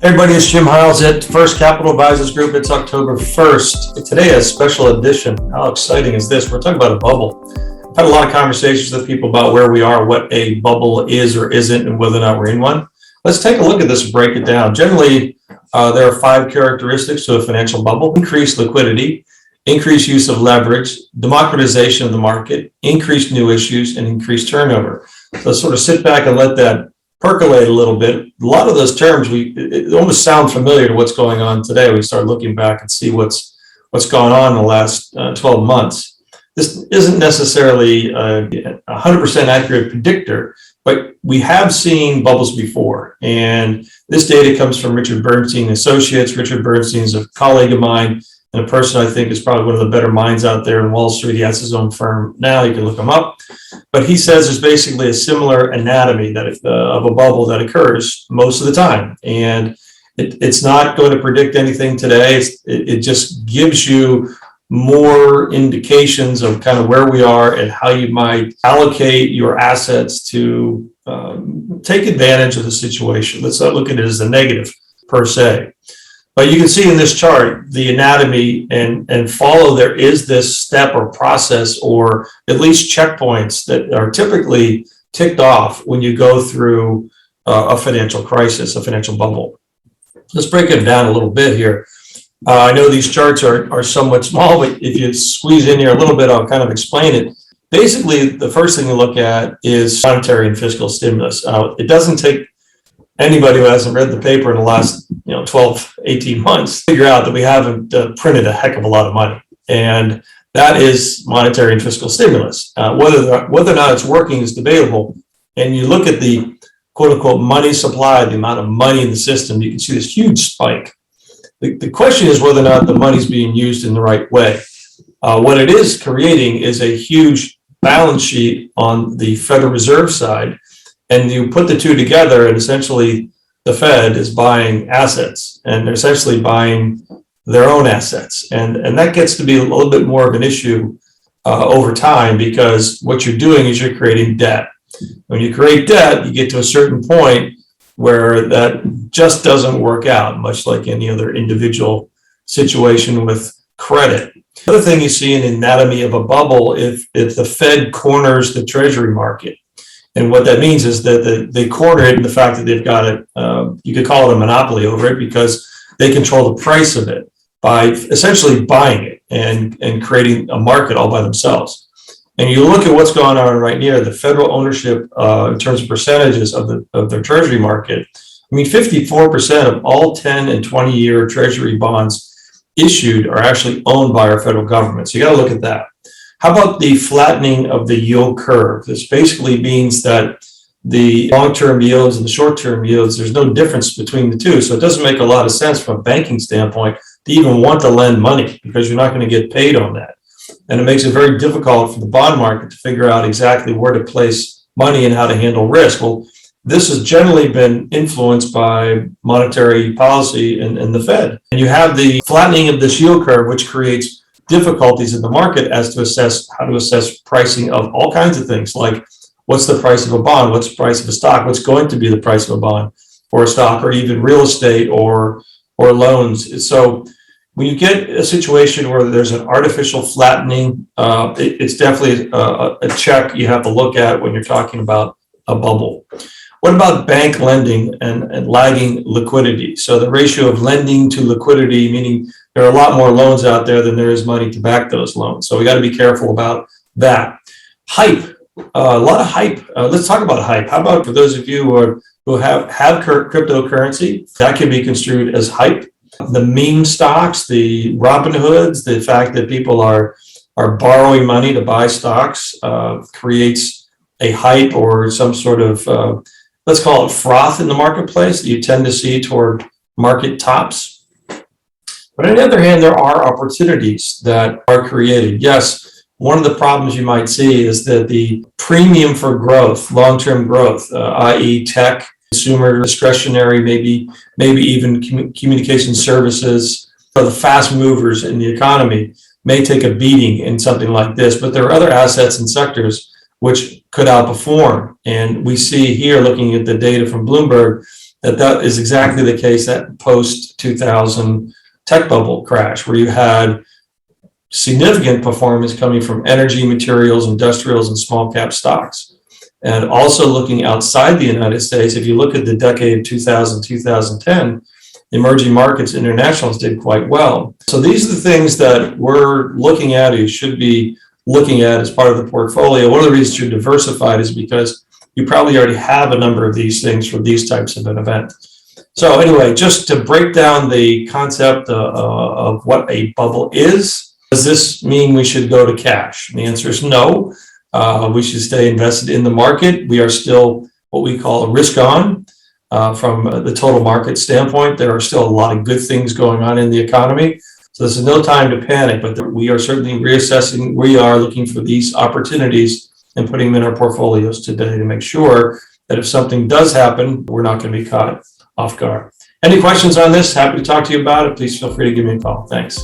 Everybody, it's Jim Hiles at First Capital Advisors Group. It's October 1st. Today, a special edition. How exciting is this? We're talking about a bubble. I've had a lot of conversations with people about where we are, what a bubble is or isn't, and whether or not we're in one. Let's take a look at this and break it down. Generally, there are 5 characteristics to a financial bubble: increased liquidity, increased use of leverage, democratization of the market, increased new issues, and increased turnover. So let's sort of sit back and let that percolate a little bit. A lot of those terms, it almost sound familiar to what's going on today. We start looking back and see what's gone on in the last 12 months. This isn't necessarily a 100% accurate predictor, but we have seen bubbles before. And this data comes from Richard Bernstein Associates. Richard Bernstein is a colleague of mine and a person I think is probably one of the better minds out there in Wall Street. He has his own firm now. You can look him up. But he says there's basically a similar anatomy of a bubble that occurs most of the time. And it's not going to predict anything today. It just gives you more indications of kind of where we are and how you might allocate your assets to take advantage of the situation. Let's not look at it as a negative per se. But you can see in this chart the anatomy and follow. There is this step or process or at least checkpoints that are typically ticked off when you go through a financial crisis, a financial bubble. Let's break it down a little bit here. I know these charts are somewhat small, but if you squeeze in here a little bit, I'll kind of explain it. Basically, the first thing to look at is monetary and fiscal stimulus. It doesn't take anybody who hasn't read the paper in the last 12, 18 months figure out that we haven't printed a heck of a lot of money. And that is monetary and fiscal stimulus. Whether or not it's working is debatable. And you look at the quote unquote money supply, the amount of money in the system, you can see this huge spike. The question is whether or not the money is being used in the right way. What it is creating is a huge balance sheet on the Federal Reserve side. And you put the two together, and essentially the Fed is buying assets, and they're essentially buying their own assets. And that gets to be a little bit more of an issue over time, because what you're doing is you're creating debt. When you create debt, you get to a certain point where that just doesn't work out, much like any other individual situation with credit. The other thing you see in the anatomy of a bubble, if the Fed corners the Treasury market. And what that means is that they corner it in the fact that they've got it, you could call it a monopoly over it, because they control the price of it by essentially buying it and creating a market all by themselves. And you look at what's going on right now, the federal ownership in terms of percentages of their Treasury market. I mean, 54% of all 10 and 20-year Treasury bonds issued are actually owned by our federal government. So you got to look at that. How about the flattening of the yield curve? This basically means that the long-term yields and the short-term yields, there's no difference between the two. So it doesn't make a lot of sense from a banking standpoint to even want to lend money, because you're not going to get paid on that. And it makes it very difficult for the bond market to figure out exactly where to place money and how to handle risk. Well, this has generally been influenced by monetary policy and the Fed. And you have the flattening of this yield curve, which creates difficulties in the market as to how to assess pricing of all kinds of things, like what's the price of a bond, what's the price of a stock, what's going to be the price of a bond or a stock, or even real estate or loans. So when you get a situation where there's an artificial flattening, it's definitely a check you have to look at when you're talking about a bubble. What about bank lending and lagging liquidity? So the ratio of lending to liquidity, meaning there are a lot more loans out there than there is money to back those loans. So we got to be careful about that. Hype, a lot of hype. Let's talk about hype. How about for those of you who have cryptocurrency, that can be construed as hype. The meme stocks, the Robin Hoods, the fact that people are borrowing money to buy stocks creates a hype or some sort of, let's call it froth in the marketplace that you tend to see toward market tops. But on the other hand, there are opportunities that are created. Yes, one of the problems you might see is that the premium for growth, long-term growth, i.e. tech, consumer discretionary, maybe even communication services, or the fast movers in the economy may take a beating in something like this. But there are other assets and sectors which could outperform. And we see here, looking at the data from Bloomberg, that is exactly the case at post-2000 tech bubble crash, where you had significant performance coming from energy, materials, industrials, and small cap stocks. And also looking outside the United States, if you look at the decade 2000, 2010, emerging markets, internationals did quite well. So these are the things that we're looking at, you should be looking at as part of the portfolio. One of the reasons you're diversified is because you probably already have a number of these things for these types of an event. So anyway, just to break down the concept of what a bubble is, does this mean we should go to cash? And the answer is no. We should stay invested in the market. We are still what we call risk on from the total market standpoint. There are still a lot of good things going on in the economy. So this is no time to panic, but we are certainly reassessing. We are looking for these opportunities and putting them in our portfolios today to make sure that if something does happen, we're not going to be caught off guard. Any questions on this? Happy to talk to you about it. Please feel free to give me a call. Thanks.